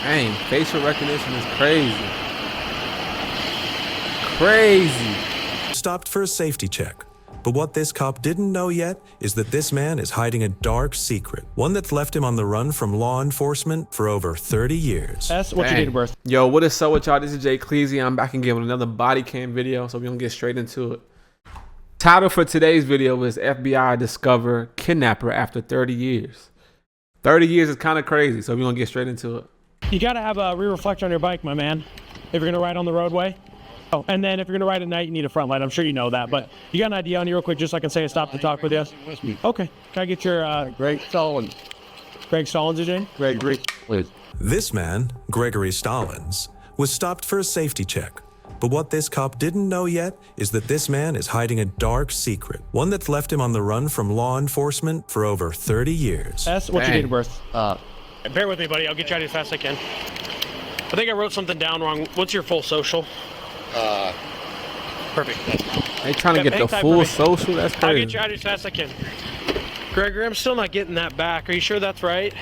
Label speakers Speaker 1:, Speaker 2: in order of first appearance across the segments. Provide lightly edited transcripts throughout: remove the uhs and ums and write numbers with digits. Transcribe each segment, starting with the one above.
Speaker 1: Dang, facial recognition is crazy. Crazy.
Speaker 2: Stopped for a safety check. But what this cop didn't know yet is that this man is hiding a dark secret, one that's left him on the run from law enforcement for over 30 years.
Speaker 3: That's what's your date of birth?
Speaker 1: Yo, what is up with y'all? This is Jaykleezie. I'm back again with another body cam video, so we're gonna get straight into it. Title for today's video is FBI Discover Kidnapper After 30 Years. 30 years is kind of crazy, so we're gonna get straight into it.
Speaker 3: You gotta have a rear reflector on your bike, my man, if you're gonna ride on the roadway. Oh, and then if you're gonna ride at night, you need a front light. I'm sure you know that, but you got an idea on you real quick, just so I can say a stop to talk with you? Okay. Can I get your
Speaker 4: Greg Stallings.
Speaker 3: Greg Stallings, is your name?
Speaker 4: Gregory, please.
Speaker 2: This man, Gregory Stallings, was stopped for a safety check. But what this cop didn't know yet is that this man is hiding a dark secret, one that's left him on the run from law enforcement for over 30 years.
Speaker 3: What's your date of birth?
Speaker 5: Bear with me, buddy. I'll get you out as fast as I can. I think I wrote something down wrong. What's your full social? Perfect.
Speaker 1: They trying to get the full social? That's crazy.
Speaker 5: I'll get you out as fast as I can. Gregory, I'm still not getting that back. Are you sure that's right?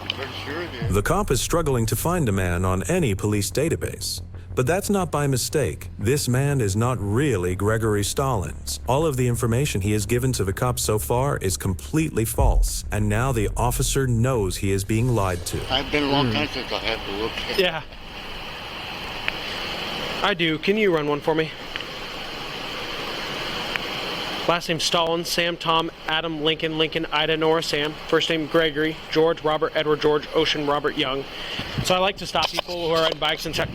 Speaker 4: Pretty sure it is.
Speaker 2: The cop is struggling to find a man on any police database. But that's not by mistake. This man is not really Gregory Stallings. All of the information he has given to the cops so far is completely false. And now the officer knows he is being lied to.
Speaker 4: I've been a long time since I had to look at.
Speaker 5: Yeah. I do. Can you run one for me? Last name Stallings, Sam, Tom, Adam, Lincoln, Ida, Nora, Sam. First name Gregory, George, Robert, Edward, George, Ocean, Robert, Young. So I like to stop people who are riding bikes and check.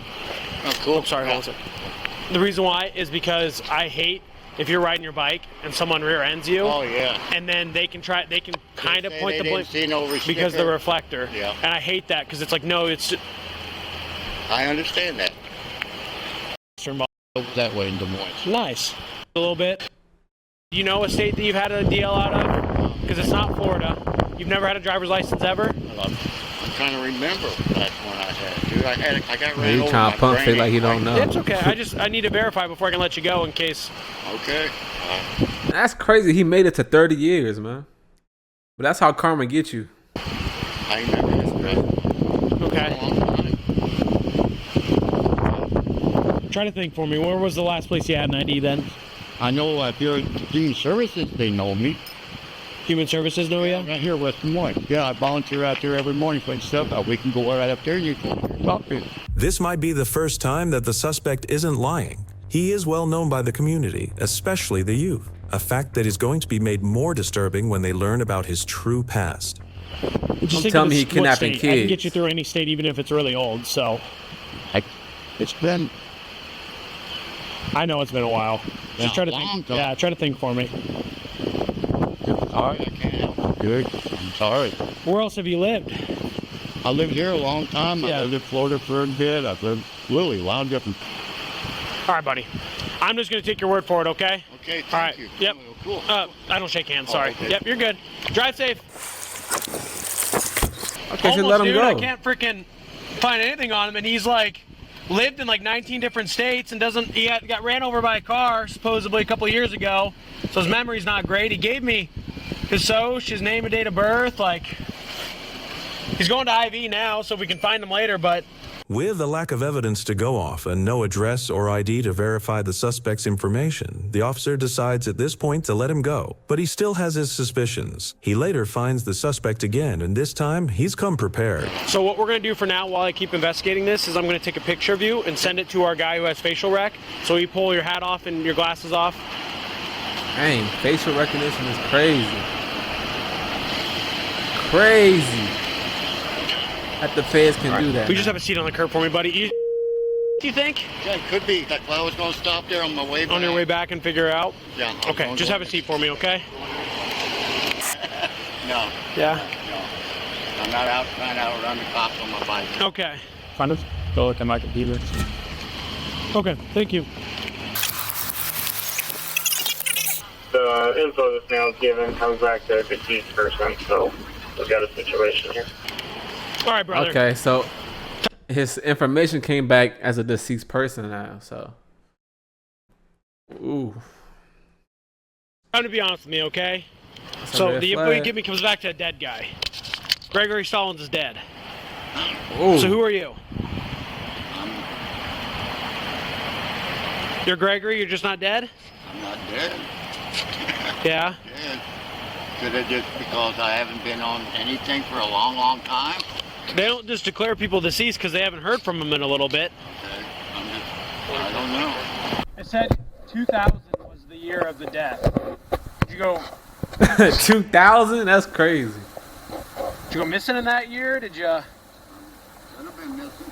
Speaker 4: Oh, cool.
Speaker 5: I'm sorry, hold on a second. The reason why is because I hate if you're riding your bike and someone rear ends you.
Speaker 4: Oh, yeah.
Speaker 5: And then they can kind of point the blame
Speaker 4: because
Speaker 5: the reflector.
Speaker 4: Yeah.
Speaker 5: And I hate that because it's like, no, it's just,
Speaker 4: I understand that. That way in Des Moines.
Speaker 5: nice. A little bit. You know a state that you've had a DL out of? Because it's not Florida. You've never had a driver's license ever?
Speaker 4: I'm trying to remember that's when I had, dude. I got ran
Speaker 1: He
Speaker 4: over.
Speaker 1: trying to pump fake like he don't know.
Speaker 5: It's okay. I need to verify before I can let you go in case.
Speaker 4: Okay.
Speaker 1: That's crazy. He made it to 30 years, man. But that's how karma gets you.
Speaker 4: I remember this, man.
Speaker 5: Okay.
Speaker 4: A long time.
Speaker 3: Try to think for me. Where was the last place you had an ID then?
Speaker 4: I know if you're Human Services, they know me.
Speaker 3: Human Services know you?
Speaker 4: Right here, West Des Moines. Yeah, I volunteer out there every morning putting stuff out. We can go right up there and you can talk to.
Speaker 2: This might be the first time that the suspect isn't lying. He is well known by the community, especially the youth, a fact that is going to be made more disturbing when they learn about his true past.
Speaker 3: Just
Speaker 1: Don't tell me he kidnapping
Speaker 3: I can get
Speaker 1: kids.
Speaker 3: you through any state, even if it's really old, so.
Speaker 4: It's been
Speaker 3: I know it's been a while. Just try to
Speaker 4: long
Speaker 3: think.
Speaker 4: time.
Speaker 3: Yeah, try to think for me.
Speaker 4: sorry, I can't help. Good. I'm sorry.
Speaker 3: Where else have you lived?
Speaker 4: I lived here a long time.
Speaker 3: Yeah.
Speaker 4: I lived in Florida for a bit. I've lived really a lot of different.
Speaker 5: All right, buddy. I'm just going to take your word for it, okay?
Speaker 4: Okay, thank
Speaker 5: All right.
Speaker 4: you.
Speaker 5: Yep.
Speaker 4: Oh, cool.
Speaker 5: I don't shake hands, sorry.
Speaker 4: okay.
Speaker 5: Yep, you're good. Drive safe.
Speaker 1: Okay,
Speaker 5: Almost,
Speaker 1: just let him
Speaker 5: dude,
Speaker 1: go.
Speaker 5: I can't freaking find anything on him, and he's like lived in like 19 different states and got ran over by a car supposedly a couple years ago, so his memory's not great. He gave me his social, his name and date of birth. Like, he's going to IV now, so we can find him later, but
Speaker 2: With a lack of evidence to go off and no address or ID to verify the suspect's information, the officer decides at this point to let him go. But he still has his suspicions. He later finds the suspect again, and this time he's come prepared.
Speaker 5: so what we're going to do for now while I keep investigating this is I'm going to take a picture of you and send it to our guy who has facial rec. So you pull your hat off and your glasses off.
Speaker 1: Dang, facial recognition is crazy. Crazy. That the feds can do that.
Speaker 5: We just have a seat on the curb for me, buddy. Do you think?
Speaker 4: Yeah, it could be. That's why I was going to stop there on my way back.
Speaker 5: On your way back and figure it out?
Speaker 4: Yeah.
Speaker 5: Okay, just have a seat for me, okay?
Speaker 4: No,
Speaker 5: Yeah.
Speaker 4: no. I'm not out trying to outrun the cops on my bike.
Speaker 5: Okay.
Speaker 3: Kind of. Go look at my computer. Okay, thank you.
Speaker 6: The info that's now given comes back to a deceased person, so we've got a situation here.
Speaker 5: All right, brother.
Speaker 1: Okay, so his information came back as a deceased person now, so. Ooh.
Speaker 5: Time to be honest with me, okay?
Speaker 1: That's a
Speaker 5: So
Speaker 1: red
Speaker 5: the info
Speaker 1: flag.
Speaker 5: you give me comes back to a dead guy. Gregory Stallings is dead.
Speaker 1: Oh.
Speaker 5: So who are you? You're Gregory, you're just not dead?
Speaker 7: I'm not dead.
Speaker 5: Yeah.
Speaker 7: Dead. Could it just because I haven't been on anything for a long, long time?
Speaker 5: They don't just declare people deceased because they haven't heard from them in a little bit.
Speaker 7: Okay. I don't know.
Speaker 5: I said 2000 was the year of the death. Did you go
Speaker 1: 2000? That's crazy.
Speaker 5: Did you go missing in that year? Did you?
Speaker 7: I've been missing.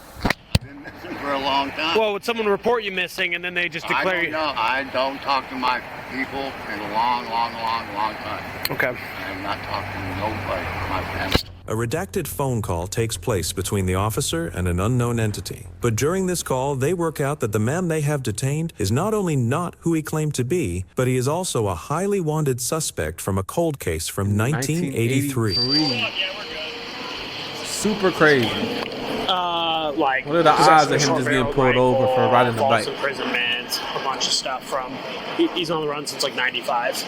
Speaker 7: Been missing for a long time.
Speaker 5: Well, would someone report you missing and then they just declare
Speaker 7: I don't know. I don't talk to my people in a long, long, long, long time.
Speaker 5: Okay.
Speaker 7: I'm not talking to nobody, my family.
Speaker 2: A redacted phone call takes place between the officer and an unknown entity. But during this call, they work out that the man they have detained is not only not who he claimed to be, but he is also a highly wanted suspect from a cold case from 1983.
Speaker 1: Super crazy.
Speaker 5: Like,
Speaker 1: what are the odds of him just getting pulled over for riding a
Speaker 5: false
Speaker 1: bike?
Speaker 5: imprisonment, a bunch of stuff from. He's on the run since like '95.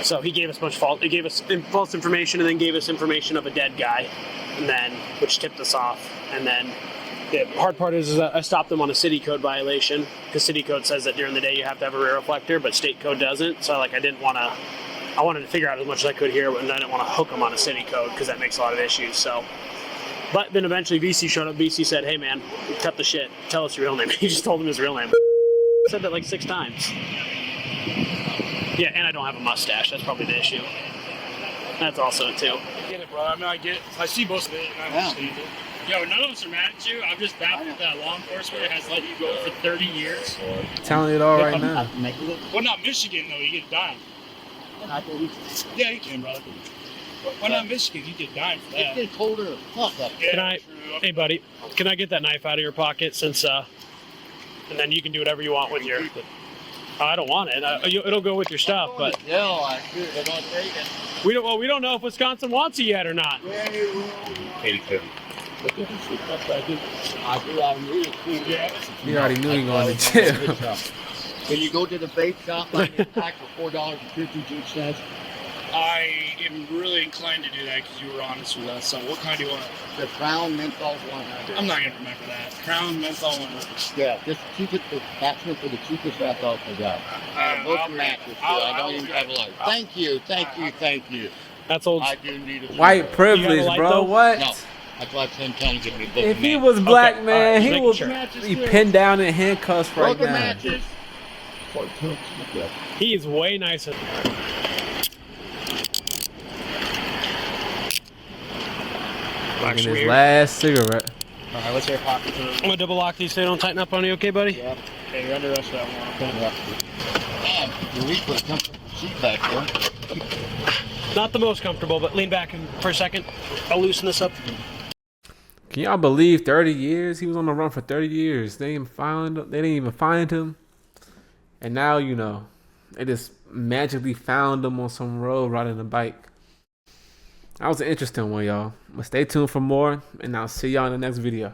Speaker 5: So he gave us a bunch of false. He gave us false information and then gave us information of a dead guy, and then which tipped us off. And then the hard part is I stopped them on a city code violation because city code says that during the day you have to have a rear reflector, but state code doesn't. So like I wanted to figure out as much as I could here, and I didn't want to hook them on a city code because that makes a lot of issues. So. But then eventually VC showed up. VC said, "Hey man, cut the shit. Tell us your real name." He just told him his real name. Said that like 6 times. Yeah, and I don't have a mustache. That's probably the issue. That's also it too.
Speaker 8: I get it, bro. I mean, I see most of it, and I understand it. Yo, none of us are mad at you. I'm just baffled that law enforcement has let you go for 30 years.
Speaker 1: Telling it all right now.
Speaker 8: Well, not Michigan, though. You get dying. Yeah, you can, brother. Why not Michigan? You get dying for that.
Speaker 7: It's colder than fuck up.
Speaker 8: Yeah,
Speaker 5: Hey buddy, can I get that knife out of your pocket and then you can do whatever you want with your. I don't want it. It'll go with your stuff, but
Speaker 7: No, I don't take it.
Speaker 5: we don't know if Wisconsin wants it yet or not.
Speaker 7: 82.
Speaker 1: He already knew he going to jail.
Speaker 7: When you go to the vape shop, like it's packed for $4.52.
Speaker 8: I am really inclined to do that because you were honest with us. So what kind do you want?
Speaker 7: The Crown Menthol 100.
Speaker 8: I'm not going to remember that. Crown Menthol 100.
Speaker 7: Yeah, just cheapest, that's for the cheapest menthol for that. Both matches. I don't even have a light. Thank you.
Speaker 5: That's old.
Speaker 7: I do need a
Speaker 1: White privilege,
Speaker 5: light,
Speaker 1: bro.
Speaker 5: though?
Speaker 1: What?
Speaker 7: No, that's why I'm trying to get me both
Speaker 1: If he
Speaker 7: matches.
Speaker 1: was black,
Speaker 5: Okay,
Speaker 1: man,
Speaker 5: alright,
Speaker 1: he
Speaker 5: making
Speaker 1: would
Speaker 5: sure.
Speaker 1: be pinned down in handcuffs right
Speaker 7: Both
Speaker 1: now.
Speaker 7: matches.
Speaker 5: He is way nicer.
Speaker 1: In his last cigarette.
Speaker 8: Alright, let's hear pocket.
Speaker 5: I'm gonna double lock these so they don't tighten up on you, okay, buddy?
Speaker 8: Yeah. Okay, you're under arrest for that one.
Speaker 7: Man, you need to put a comfortable seat back there.
Speaker 5: Not the most comfortable, but lean back for a second. I'll loosen this up.
Speaker 1: Can y'all believe 30 years? He was on the run for 30 years. They didn't even find him. And now, you know, they just magically found him on some road riding a bike. That was an interesting one, y'all. But stay tuned for more, and I'll see y'all in the next video.